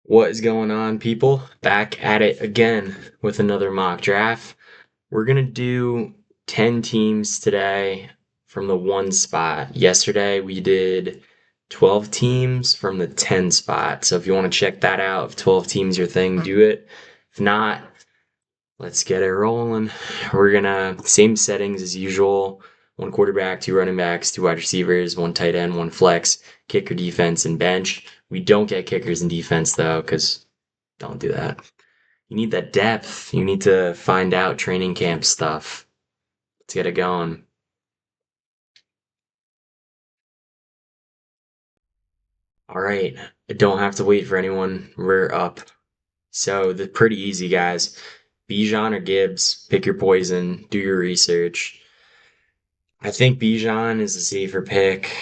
What is going on, people? Back at it again with another mock draft. We're going to do 10 teams today from the one spot. Yesterday we did 12 teams from the 10 spot. So if you want to check that out, if 12 teams your thing, do it. If not, let's get it rolling. We're going to, same settings as usual. One quarterback, two running backs, two wide receivers, one tight end, one flex, kicker, defense, and bench. We don't get kickers and defense though, because don't do that. You need that depth. You need to find out training camp stuff. Let's get it going. All right. I don't have to wait for anyone. We're up. So the pretty easy, guys. Bijan or Gibbs, pick your poison, do your research. I think Bijan is a safer pick.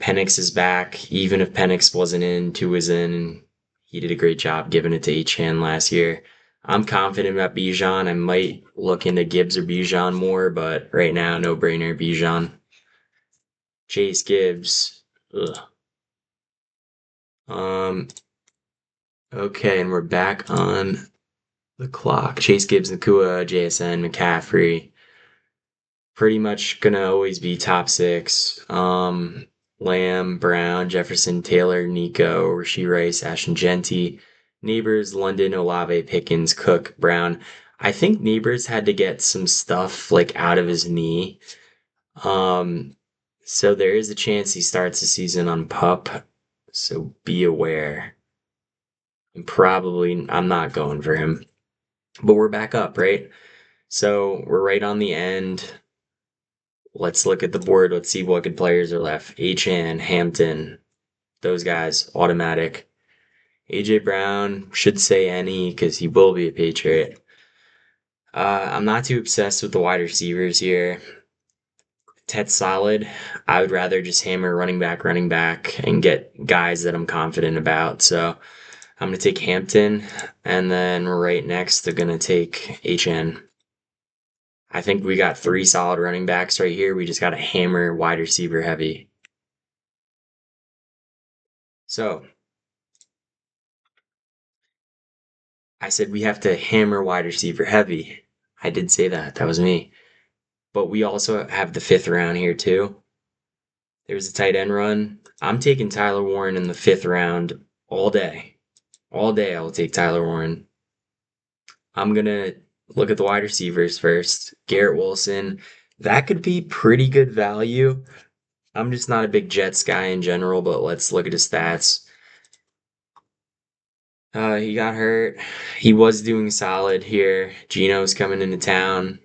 Penix is back. Even if Penix wasn't in, two was in. He did a great job giving it to Achane last year. I'm confident about Bijan. I might look into Gibbs or Bijan more, but right now, no brainer, Bijan. Chase Gibbs. Ugh. Okay, and we're back on the clock. Chase Gibbs, Nakua, JSN, McCaffrey. Pretty much gonna always be top six. Lamb, Brown, Jefferson, Taylor, Nico, Rashee Rice, Ashton Genty, Neighbors, London, Olave, Pickens, Cook, Brown. I think Neighbors had to get some stuff like out of his knee. So there is a chance he starts the season on PUP. So be aware. I'm not going for him. But we're back up, right? So we're right on the end. Let's look at the board. Let's see what good players are left. Achane, Hampton, those guys, automatic. AJ Brown should say any because he will be a Patriot. I'm not too obsessed with the wide receivers here. Tet's solid. I would rather just hammer running back, and get guys that I'm confident about. So I'm going to take Hampton, and then right next, they're going to take HN. I think we got three solid running backs right here. We just got to hammer wide receiver heavy. So I said we have to hammer wide receiver heavy. I did say that. That was me. But we also have the fifth round here, too. There's a tight end run. I'm taking Tyler Warren in the fifth round all day. All day I will take Tyler Warren. I'm going to look at the wide receivers first. Garrett Wilson. That could be pretty good value. I'm just not a big Jets guy in general, but let's look at his stats. He got hurt. He was doing solid here. Geno's coming into town.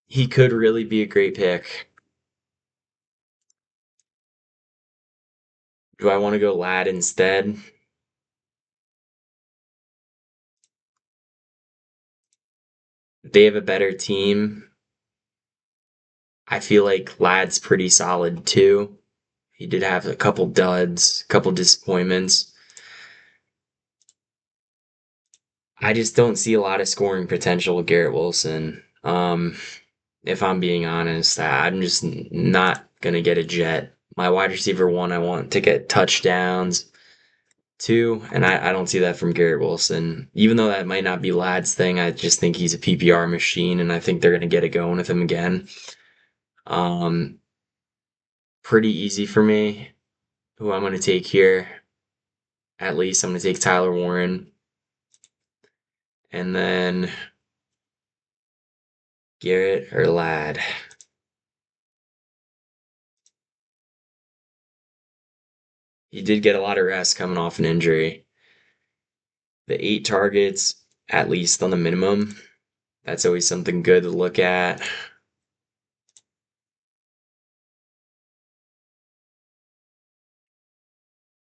He could really be a great pick. Do I want to go Lad instead? They have a better team. I feel like Lad's pretty solid too. He did have a couple duds, a couple disappointments. I just don't see a lot of scoring potential with Garrett Wilson. If I'm being honest, I'm just not gonna get a Jet. My wide receiver one, I want to get touchdowns. Two, and I don't see that from Garrett Wilson. Even though that might not be Lad's thing, I just think he's a PPR machine, and I think they're gonna get it going with him again. Pretty easy for me. Who I'm gonna take here? At least I'm gonna take Tyler Warren, and then Garrett or Lad. He did get a lot of rest coming off an injury. The 8 targets, at least on the minimum. That's always something good to look at.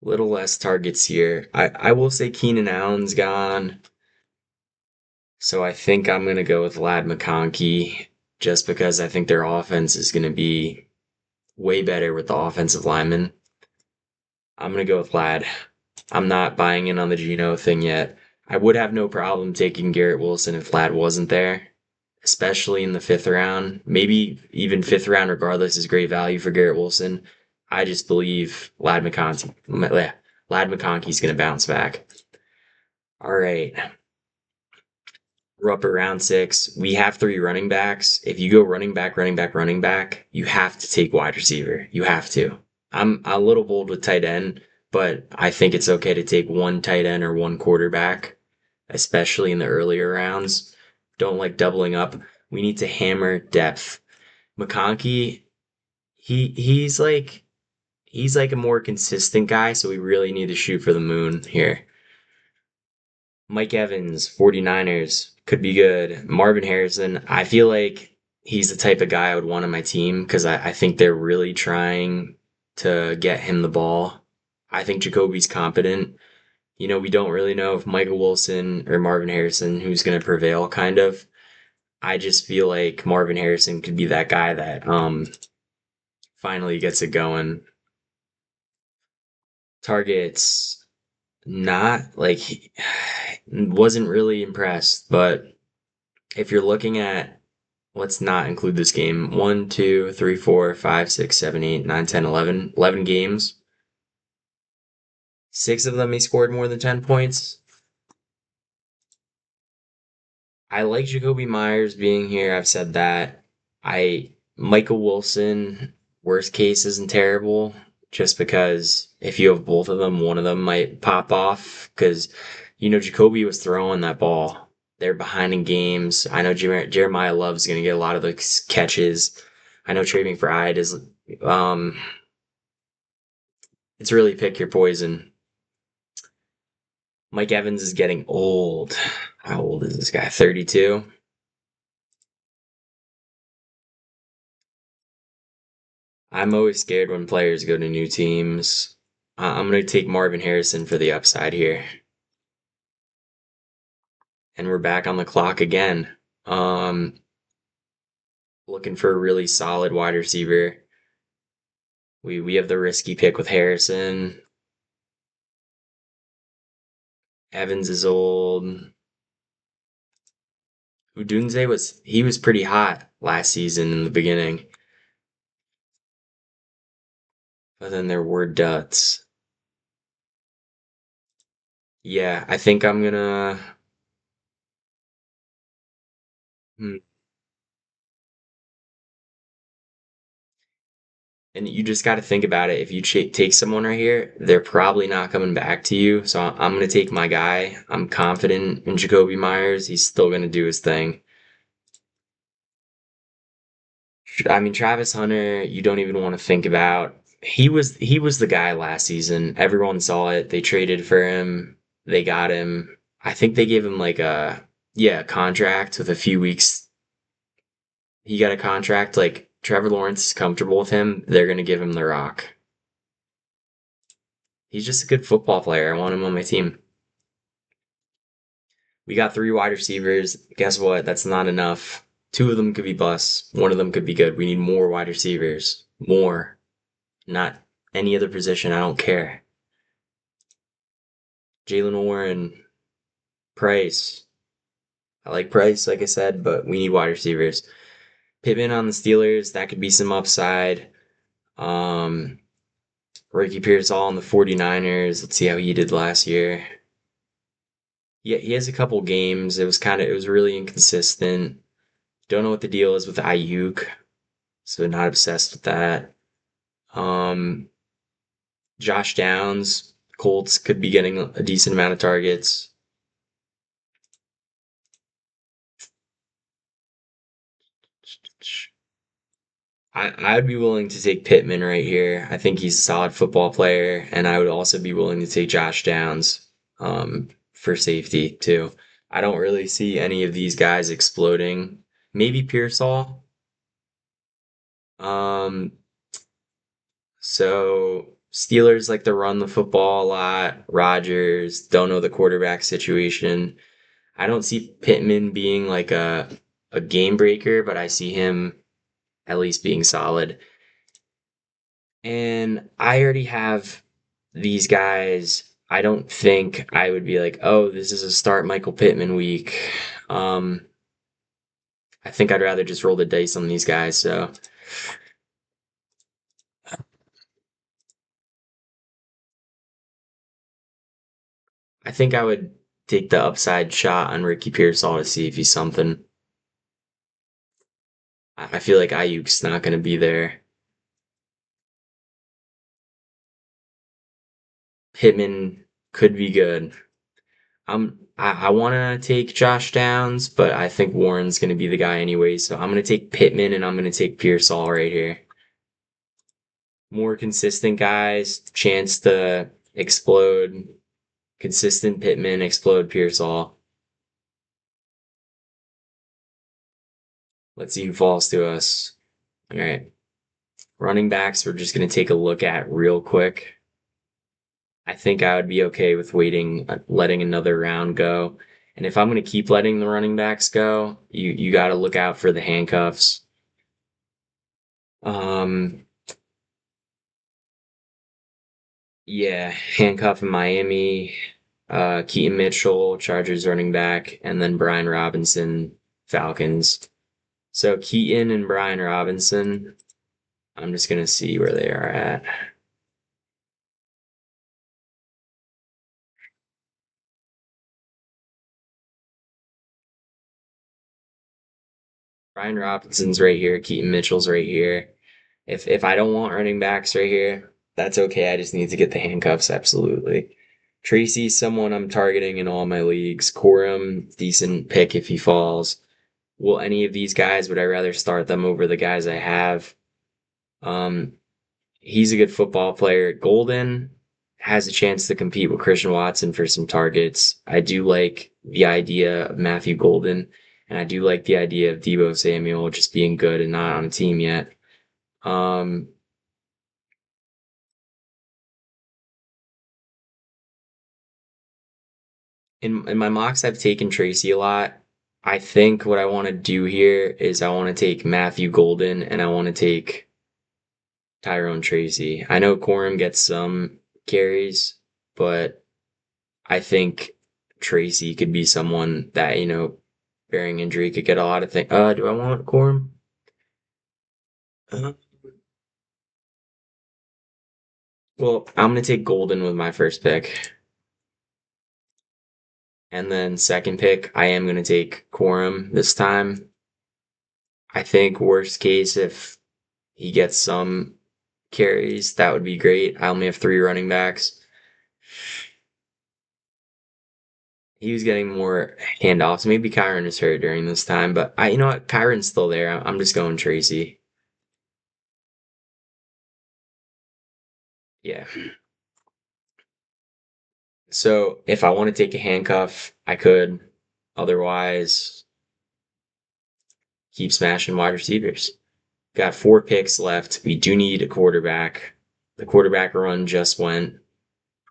Little less targets here. I will say Keenan Allen's gone. So I think I'm going to go with Lad McConkey just because I think their offense is going to be way better with the offensive linemen. I'm going to go with Lad. I'm not buying in on the Geno thing yet. I would have no problem taking Garrett Wilson if Lad wasn't there, especially in the fifth round. Maybe even fifth round, regardless, is great value for Garrett Wilson. I just believe Lad McConkey. Lad McConkey's going to bounce back. All right. We're up at round 6. We have 3 running backs. If you go running back, running back, running back, you have to take wide receiver. You have to. I'm a little bold with tight end, but I think it's okay to take one tight end or one quarterback, especially in the earlier rounds. Don't like doubling up. We need to hammer depth. McConkey, he's like a more consistent guy, so we really need to shoot for the moon here. Mike Evans, 49ers, could be good. Marvin Harrison, I feel like he's the type of guy I would want on my team because I think they're really trying to get him the ball. I think Jacoby's competent. We don't really know if Michael Wilson or Marvin Harrison who's going to prevail, kind of. I just feel like Marvin Harrison could be that guy that finally gets it going. Targets, not like wasn't really impressed, but if you're looking at, let's not include this game, 1, 2, 3, 4, 5, 6, 7, 8, 9, 10, 11, 11 games. 6 of them he scored more than 10 points. I like Jacoby Myers being here. I've said that. Michael Wilson, worst case, isn't terrible. Just because if you have both of them, one of them might pop off. Because Jacoby was throwing that ball. They're behind in games. I know Jeremiah Love's going to get a lot of the catches. I know Trey McBride is. Um, it's really pick your poison. Mike Evans is getting old. How old is this guy? 32. I'm always scared when players go to new teams. I'm going to take Marvin Harrison for the upside here. And we're back on the clock again. Looking for a really solid wide receiver. We have the risky pick with Harrison. Evans is old. Udunze was pretty hot last season in the beginning. But then there were duds. Yeah, I think I'm gonna. Hmm. And you just got to think about it. If you take someone right here, they're probably not coming back to you. So I'm going to take my guy. I'm confident in Jacoby Myers. He's still going to do his thing. I mean, Travis Hunter, you don't even want to think about. He was the guy last season. Everyone saw it. They traded for him. They got him. I think they gave him like a contract with a few weeks. He got a contract. Like Trevor Lawrence is comfortable with him. They're going to give him the rock. He's just a good football player. I want him on my team. We got 3 wide receivers. Guess what? That's not enough. 2 of them could be busts. 1 of them could be good. We need more wide receivers. More. Not any other position. I don't care. Jalen Warren, Price. I like Price, like I said, but we need wide receivers. Pittman on the Steelers. That could be some upside. Um, Ricky Pearsall on the 49ers. Let's see how he did last year. Yeah, he has a couple games. It was really inconsistent. Don't know what the deal is with Ayuk, so not obsessed with that. Um, Josh Downs, Colts could be getting a decent amount of targets. I'd be willing to take Pittman right here. I think he's a solid football player, and I would also be willing to take Josh Downs for safety too. I don't really see any of these guys exploding. Maybe Pearsall. Um, So Steelers like to run the football a lot. Rodgers don't know the quarterback situation. I don't see Pittman being like a game breaker, but I see him at least being solid. And I already have these guys. I don't think I would be like, oh, this is a start Michael Pittman week. Um, I think I'd rather just roll the dice on these guys. So I think I would take the upside shot on Ricky Pearsall to see if he's something. I feel like Ayuk's not going to be there. Pittman could be good. I want to take Josh Downs, but I think Warren's going to be the guy anyway. So I'm going to take Pittman and I'm going to take Pearsall right here. More consistent guys, chance to explode. Consistent Pittman, explode Pearsall. Let's see who falls to us. All right. Running backs, we're just going to take a look at real quick. I think I would be okay with waiting, letting another round go. And if I'm going to keep letting the running backs go, you got to look out for the handcuffs. Um, yeah, handcuff in Miami, Keaton Mitchell, Chargers running back, and then Brian Robinson, Falcons. So Keaton and Brian Robinson, I'm just going to see where they are at. Brian Robinson's right here, Keaton Mitchell's right here. If I don't want running backs right here, that's okay. I just need to get the handcuffs, absolutely. Tracy's someone I'm targeting in all my leagues. Corum, decent pick if he falls. Will any of these guys, would I rather start them over the guys I have? Um, he's a good football player. Golden has a chance to compete with Christian Watson for some targets. I do like the idea of Matthew Golden, and I do like the idea of Deebo Samuel just being good and not on a team yet. Um, in my mocks, I've taken Tracy a lot. I think what I want to do here is I want to take Matthew Golden and I want to take Tyrone Tracy. I know Corum gets some carries, but I think Tracy could be someone that, bearing injury could get a lot of things. Do I want Corum? Uh, well, I'm going to take Golden with my first pick. And then second pick, I am going to take Corum this time. I think worst case, if he gets some carries, that would be great. I only have 3 running backs. He was getting more handoffs. Maybe Kyron is hurt during this time, but you know what? Kyron's still there. I'm just going Tracy. Yeah. So if I want to take a handcuff, I could. Otherwise, keep smashing wide receivers. Got 4 picks left. We do need a quarterback. The quarterback run just went.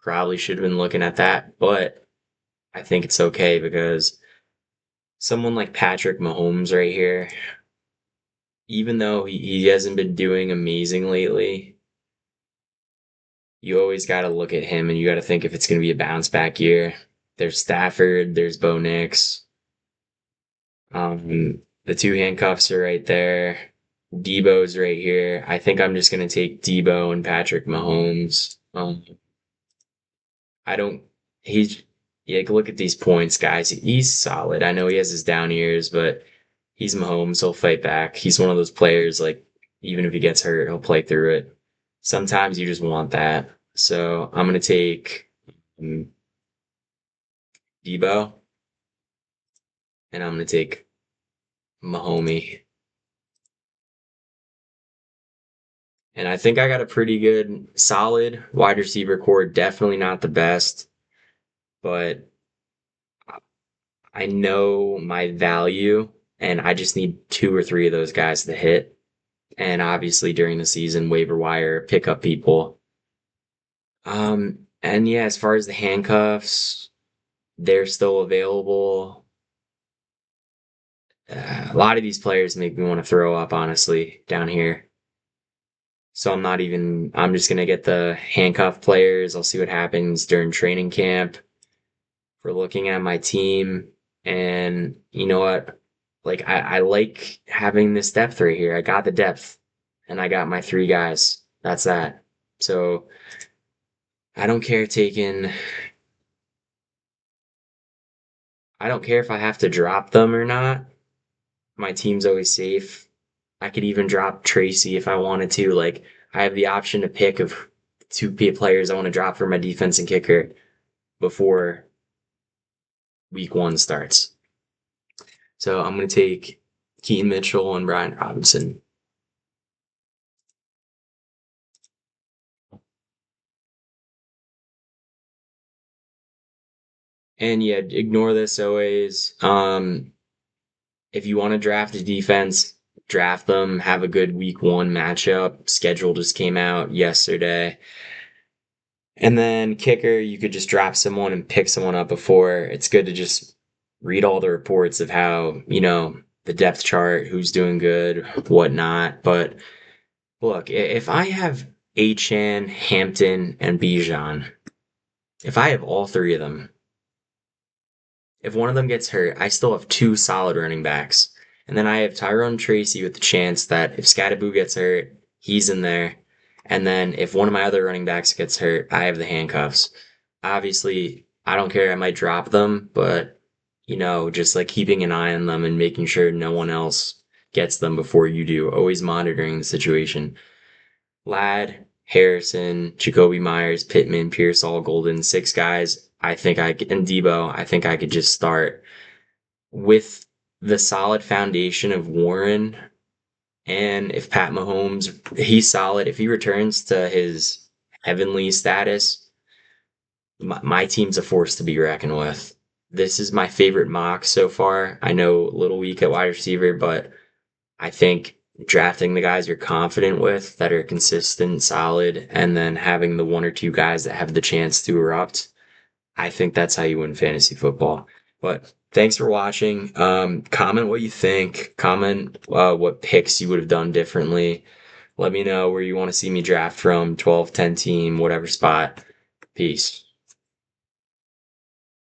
Probably should have been looking at that, but I think it's okay because someone like Patrick Mahomes right here, even though he hasn't been doing amazing lately, you always got to look at him and you got to think if it's going to be a bounce back year. There's Stafford, there's Bo Nix. The 2 handcuffs are right there. Debo's right here. I think I'm just going to take Debo and Patrick Mahomes. I don't, he's, yeah, look at these points, guys. He's solid. I know he has his down years, but he's Mahomes. He'll fight back. He's one of those players, like, even if he gets hurt, he'll play through it. Sometimes you just want that. So I'm going to take um, Debo and I'm going to take Mahomey. And I think I got a pretty good, solid wide receiver core. Definitely not the best, but I know my value, and I just need 2 or 3 of those guys to hit. And obviously during the season, waiver wire, pick up people. And yeah, as far as the handcuffs, they're still available. A lot of these players make me want to throw up, honestly, down here. So I'm just going to get the handcuff players. I'll see what happens during training camp. For looking at my team. And you know what? Like, I like having this depth right here. I got the depth and I got my 3 guys. That's that. So I don't care taking I don't care if I have to drop them or not. My team's always safe. I could even drop Tracy if I wanted to. Like, I have the option to pick of two players I want to drop for my defense and kicker before week 1 starts. So I'm going to take Keaton Mitchell and Brian Robinson. And yeah, ignore this always. If you want to draft a defense, draft them. Have a good week 1 matchup. Schedule just came out yesterday. And then kicker, you could just drop someone and pick someone up before. It's good to just read all the reports of how, the depth chart, who's doing good, whatnot. But look, if I have Achane, Hampton, and Bijan, if I have all three of them, if one of them gets hurt, I still have two solid running backs. And then I have Tyrone Tracy with the chance that if Scattaboo gets hurt, he's in there. And then if one of my other running backs gets hurt, I have the handcuffs. Obviously, I don't care. I might drop them, but, just like keeping an eye on them and making sure no one else gets them before you do. Always monitoring the situation. Ladd, Harrison, Jacoby Myers, Pittman, Pierce, all golden. 6 guys. I think and Debo, I think I could just start with the solid foundation of Warren. And if Pat Mahomes, he's solid. If he returns to his heavenly status, my team's a force to be reckoned with. This is my favorite mock so far. I know a little weak at wide receiver, but I think drafting the guys you're confident with that are consistent, solid, and then having the 1 or 2 guys that have the chance to erupt, I think that's how you win fantasy football. But thanks for watching. Comment what you think. Comment what picks you would have done differently. Let me know where you want to see me draft from, 12, 10 team, whatever spot. Peace.